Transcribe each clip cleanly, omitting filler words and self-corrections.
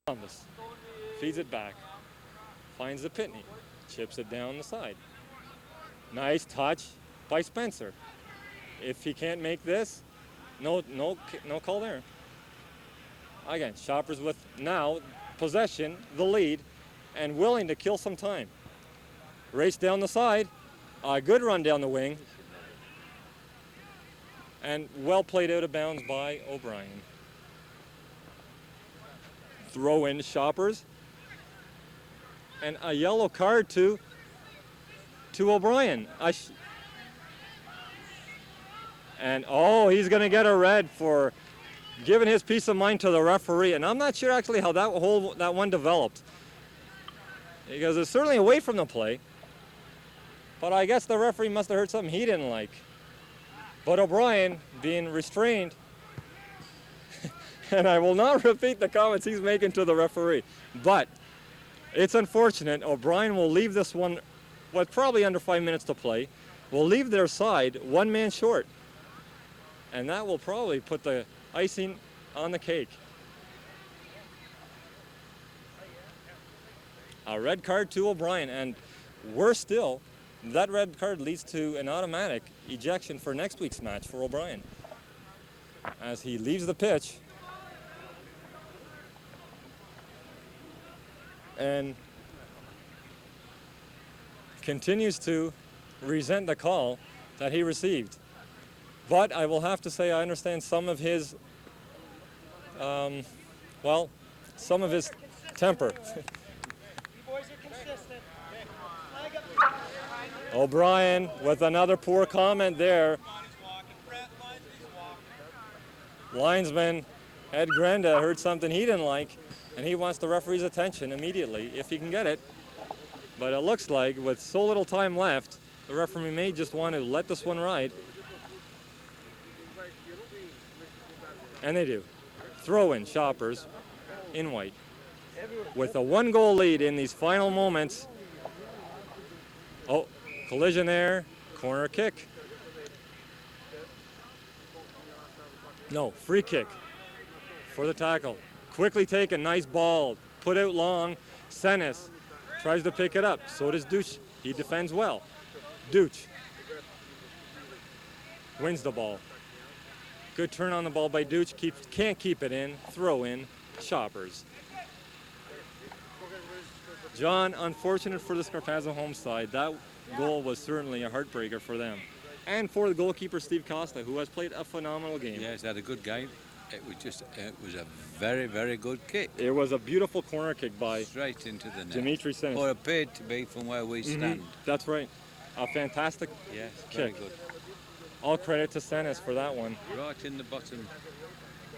Thomas feeds it back, finds the Pitney, chips it down the side. Nice touch by Spencer. If he can't make this, no call there. Again, Shoppers with now possession, the lead, and willing to kill some time. Race down the side, a good run down the wing, and well played out of bounds by O'Brien. Throw in Shoppers, and a yellow card to O'Brien. And oh, he's going to get a red for giving his peace of mind to the referee. And I'm not sure actually how that one developed, because it's certainly away from the play. But I guess the referee must have heard something he didn't like. But O'Brien being restrained, and I will not repeat the comments he's making to the referee, but it's unfortunate. O'Brien will leave this one with probably under 5 minutes to play, will leave their side one man short. And that will probably put the icing on the cake. A red card to O'Brien, and worse still, that red card leads to an automatic ejection for next week's match for O'Brien, as he leaves the pitch and continues to resent the call that he received. But I will have to say I understand some of his, some of his temper. O'Brien with another poor comment there. Linesman Ed Grenda heard something he didn't like, and he wants the referee's attention immediately if he can get it. But it looks like with so little time left, the referee may just want to let this one ride. And they do. Throw in Shoppers in white. With a 1-goal lead in these final moments. Oh, collision there, corner kick. No, free kick for the tackle. Quickly taken, nice ball, put out long. Senes tries to pick it up, so does Duch. He defends well. Duch wins the ball. Good turn on the ball by Duch, can't keep it in, throw in, Shoppers. John, unfortunate for the Scarpazzo home side. That goal was certainly a heartbreaker for them. And for the goalkeeper, Steve Costa, who has played a phenomenal game. Yeah, he's had a good game. It was a very, very good kick. It was a beautiful corner kick by straight into the net. Dimitri Senes. Or appeared to be from where we stand. That's right. A fantastic yes, kick. very good. All credit to Senes for that one. Right in the bottom,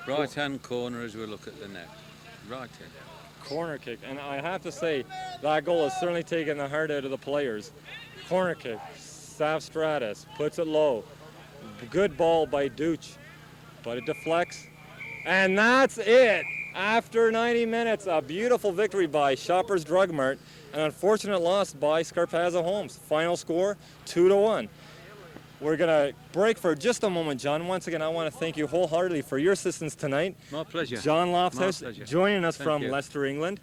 right-hand corner as we look at the net. Right in. Corner kick. And I have to say, that goal has certainly taken the heart out of the players. Corner kick. Savstratus puts it low. Good ball by Duch, but it deflects. And that's it. After 90 minutes, a beautiful victory by Shoppers Drug Mart. An unfortunate loss by Scarpazzo Homes. Final score, 2-1. We're going to break for just a moment, John. Once again, I want to thank you wholeheartedly for your assistance tonight. My pleasure. John Lofthouse joining us from you. Leicester, England.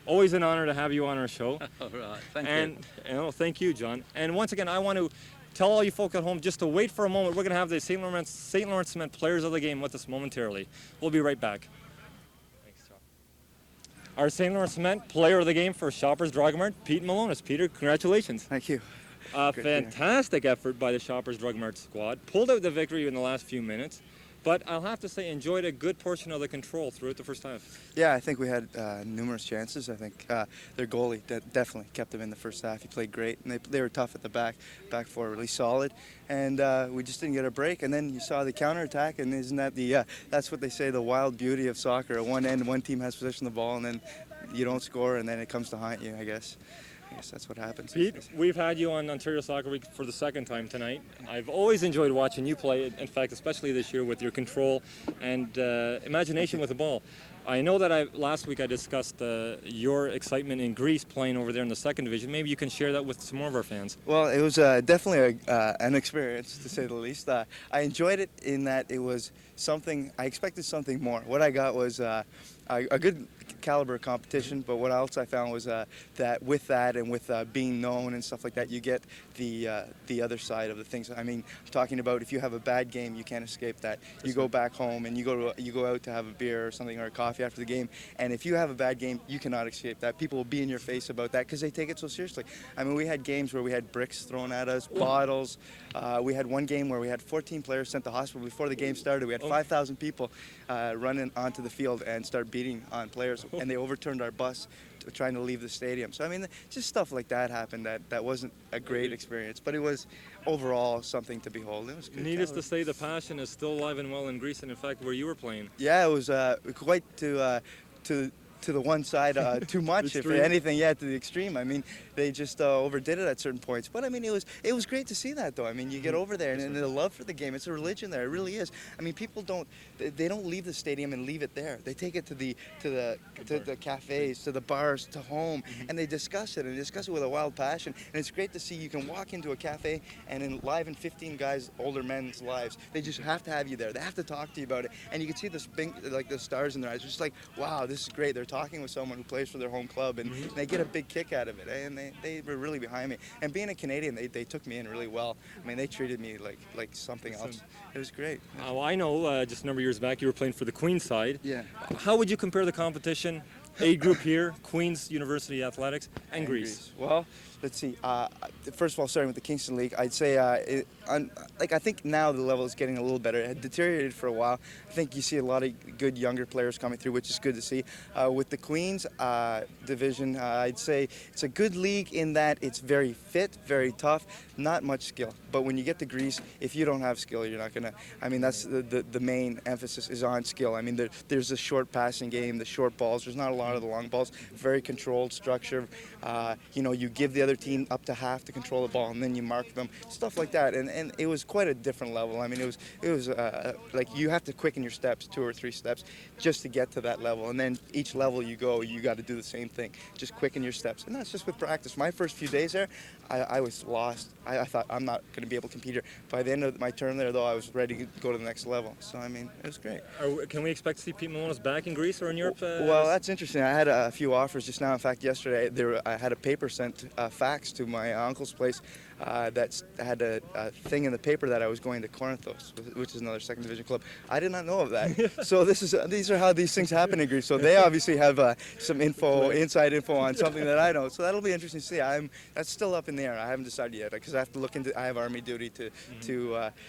Always an honor to have you on our show. All right, thank you. Thank you, John. And once again, I want to tell all you folk at home just to wait for a moment. We're going to have the St. Lawrence Cement Players of the Game with us momentarily. We'll be right back. Thanks, John. Our St. Lawrence Cement Player of the Game for Shoppers Drug Mart, Pete Milonas. Peter, congratulations. Thank you. A fantastic effort by the Shoppers Drug Mart squad. Pulled out the victory in the last few minutes. But I'll have to say, enjoyed a good portion of the control throughout the first half. Yeah, I think we had numerous chances. I think their goalie definitely kept them in the first half. He played great, and they were tough at the back four, really solid. And we just didn't get a break. And then you saw the counterattack, and isn't that that's what they say, the wild beauty of soccer. At one end, one team has possession of the ball, and then you don't score, and then it comes to haunt you, I guess. Yes, that's what happens. Pete, we've had you on Ontario Soccer Week for the second time tonight. I've always enjoyed watching you play, in fact, especially this year with your control and imagination with the ball. I know that last week I discussed your excitement in Greece playing over there in the second division. Maybe you can share that with some more of our fans. Well, it was definitely an experience, to say the least. I enjoyed it in that it was something, I expected something more. What I got was a good caliber competition, but what else I found was that with that and with being known and stuff like that, you get the other side of the things. I mean, I'm talking about if you have a bad game, you can't escape that. You go back home and you go out to have a beer or something or a coffee after the game, and if you have a bad game, you cannot escape that. People will be in your face about that because they take it so seriously. I mean, we had games where we had bricks thrown at us, bottles. We had one game where we had 14 players sent to hospital before the game started. We had 5,000 people running onto the field and start beating on players, and they overturned our bus trying to leave the stadium. So I mean, just stuff like that happened that wasn't a great experience, but it was overall something to behold. It was good. Needless to say, the passion is still alive and well in Greece, and in fact, where you were playing. Yeah, it was quite to the one side, too much, if anything, to the extreme. I mean, they just overdid it at certain points. But I mean, it was great to see that, though. I mean, you get over there, and the love for the game, it's a religion there. It really is. I mean, people don't leave the stadium and leave it there. They take it to the cafes, to the bars, to home, and they discuss it with a wild passion. And it's great to see you can walk into a cafe and enliven 15 guys, older men's lives. They just have to have you there. They have to talk to you about it, and you can see the stars in their eyes. It's just like, wow, this is great. They're talking with someone who plays for their home club, and they get a big kick out of it, and they were really behind me. And being a Canadian, they took me in really well. I mean, they treated me like something else. It was great. Oh, I know, just a number of years back, you were playing for the Queen's side. Yeah. How would you compare the competition, A group here, Queen's University Athletics, and Greece? Well, let's see. First of all, starting with the Kingston League, I'd say I think now the level is getting a little better. It had deteriorated for a while. I think you see a lot of good younger players coming through, which is good to see. With the Queens division, I'd say it's a good league in that it's very fit, very tough, not much skill. But when you get to Greece, if you don't have skill, you're not going to. I mean, that's the main emphasis is on skill. I mean, there's a short passing game, the short balls. There's not a lot of the long balls. Very controlled structure. You give the other team up to half to control the ball, and then you mark them. Stuff like that. And it was quite a different level. I mean, it was like you have to quicken your steps, 2 or 3 steps, just to get to that level. And then each level you go, you got to do the same thing. Just quicken your steps. And that's just with practice. My first few days there, I was lost. I thought I'm not going to be able to compete here. By the end of my term there, though, I was ready to go to the next level. So, I mean, it was great. Can we expect to see Pete Milonas back in Greece or in Europe? Well, that's interesting. I had a few offers just now. In fact, yesterday I had a paper sent, fax to my uncle's place that had a thing in the paper that I was going to Corinthos, which is another second division club. I did not know of that. So these are how these things happen in Greece. So they obviously have some inside info on something that I don't. So that'll be interesting to see. That's still up in the air. I haven't decided yet because I have to look into. I have army duty to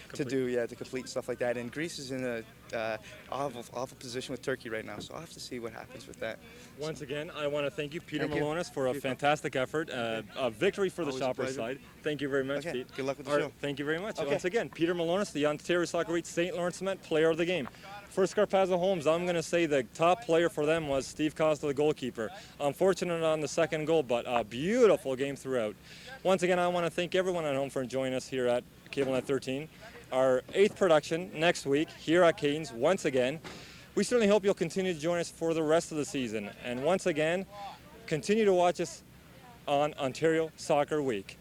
complete stuff like that. And Greece is in a awful position with Turkey right now. So I'll have to see what happens with that. Once again, I want to thank you, Peter Milonas, for a fantastic effort. A victory for the Shoppers side. Thank you very much, Pete. Good luck with the show. Thank you very much. Once again, Peter Milonas, the Ontario Soccer Elite St. Lawrence Cement Player of the Game. For Scarpazzo Homes, I'm going to say the top player for them was Steve Costa, the goalkeeper. Unfortunate on the second goal, but a beautiful game throughout. Once again, I want to thank everyone at home for joining us here at CableNet 13. Our 8th production next week here at Canes once again. We certainly hope you'll continue to join us for the rest of the season. And once again, continue to watch us on Ontario Soccer Week.